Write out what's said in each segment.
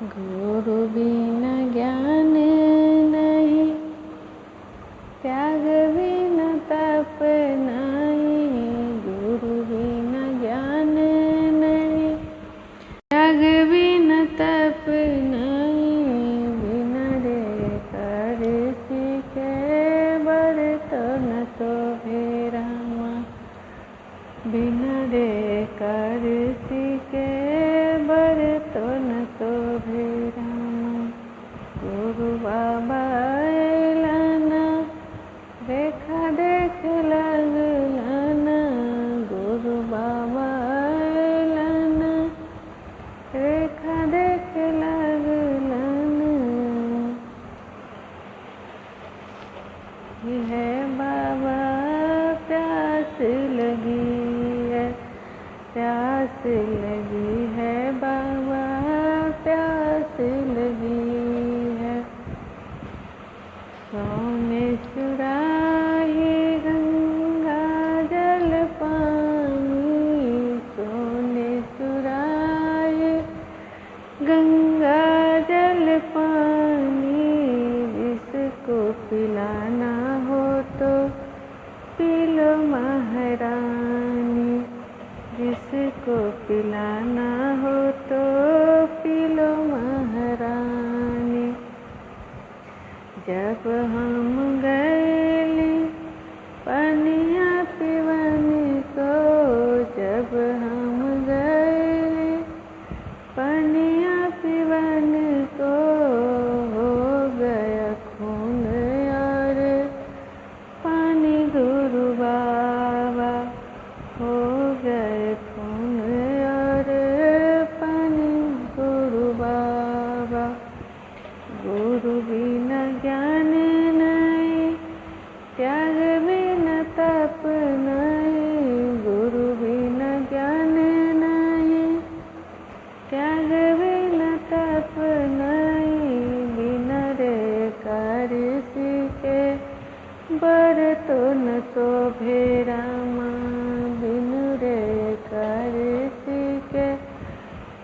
गुरु बिना ज्ञान नहीं, त्याग बिना तप नहीं। गुरु बिना ज्ञान नहीं, त्याग बिना तप नहीं। बिना रे कर सीखे बर्तन तो हे रामा। बिना रे कर सीखे बर्तन तो हे रामा। गुरु बाबा लाना, रेखा देख लगलाना। गुरु बाबा लाना, रेखा देख लगलाना। है बाबा प्यास लगी है, प्यास लगी है बाबा, प्यास लगी है। सोने चुराए गंगा जल पानी, सोने चुराए गंगा जल पानी। जिसको पिलाना हो तो पी लो महारानी। जिसको पिलाना हो तो पी लो महारानी। जब हम गए पनिया पिवन को, जब हम गए पनिया पिवन को, हो गया खून और पानी गुरु बाबा। हो गए खून और पानी गुरु बाबा। गुरु बिना ज्ञान नहीं, त्याग बिना तप नहीं। गुरु बिना ज्ञान नहीं, त्याग बिना तप नहीं। बिना रे कर सीखे बर्तन तो हे रामा। बिनु रे कर सीखे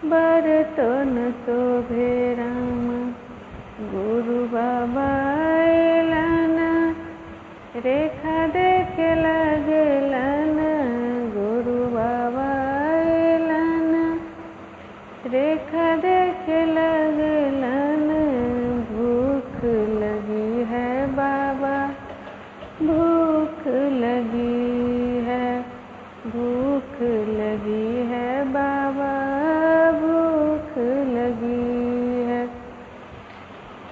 बर्तन तो हे रामा। गुरु बाबा लाना, रेखा देख लगलाना। गुरु बाबा लाना, रेखा देख लगलाना। भूख लगी है बाबा, भूख लगी है, भूख लगी है बाबा, भूख लगी है।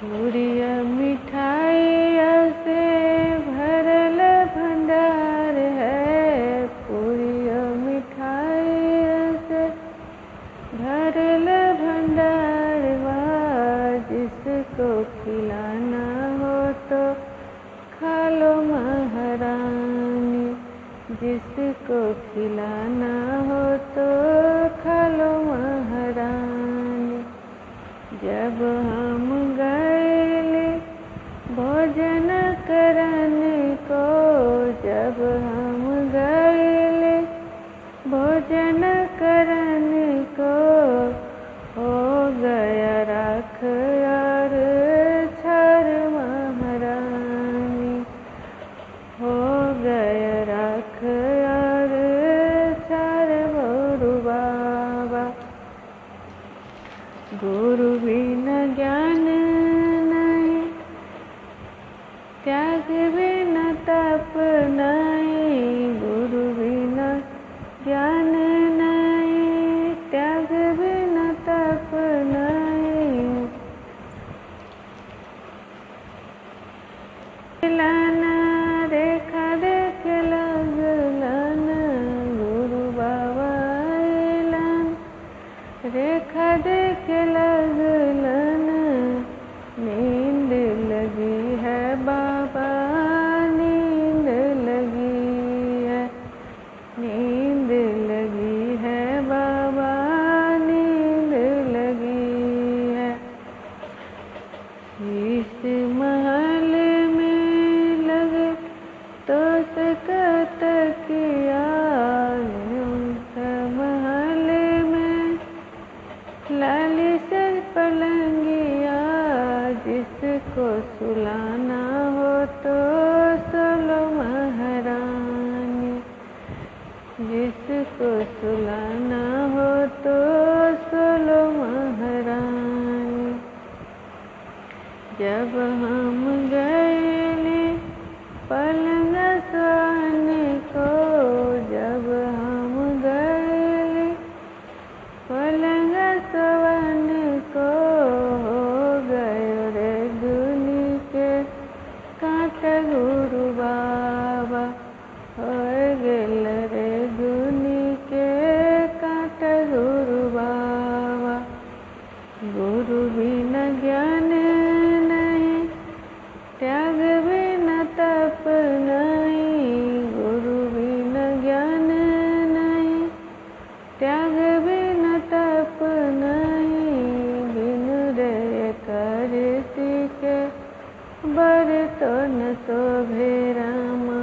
पूरिया मिठाइया से भरल भंडार है। पूरिया मिठाइया से भरल भंडार वा। जिसको खिलाना हो तो खा लो महारानी। जिसको खिलाना हो तो खा लो महारानी। जब हम गए भोजन करने को, जब हम गए भोजन करने को, हो गया राख और छर महारानी। हो गया राख और छर गुरु बाबा। गुरु बिना ज्ञान नहीं, त्याग बिना तप नहीं। गुरु बिना ज्ञान नहीं, त्याग बिना तप नहीं। लाना, रेखा देख लगलाना। गुरु बाबा लाना, रेखा देख लगलाना। नींद लगी है बाबा, जब हम गए पलंग सोने को, जब हम गए पलंग सोने को, हो गए रे दुनी के काट गुरु बाबा, हो गेल रे दुनी के काट गुरु बाबा। गुरु बिना ज्ञान नहीं, त्याग बिना तप नहीं, गुरु बिना ज्ञान नहीं, त्याग बिना तप नहीं, बिनु रे करती के बर तो न शोभे रामा,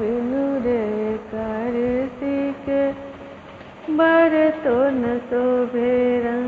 बिनु रे करती के बर तो न शोभे रामा।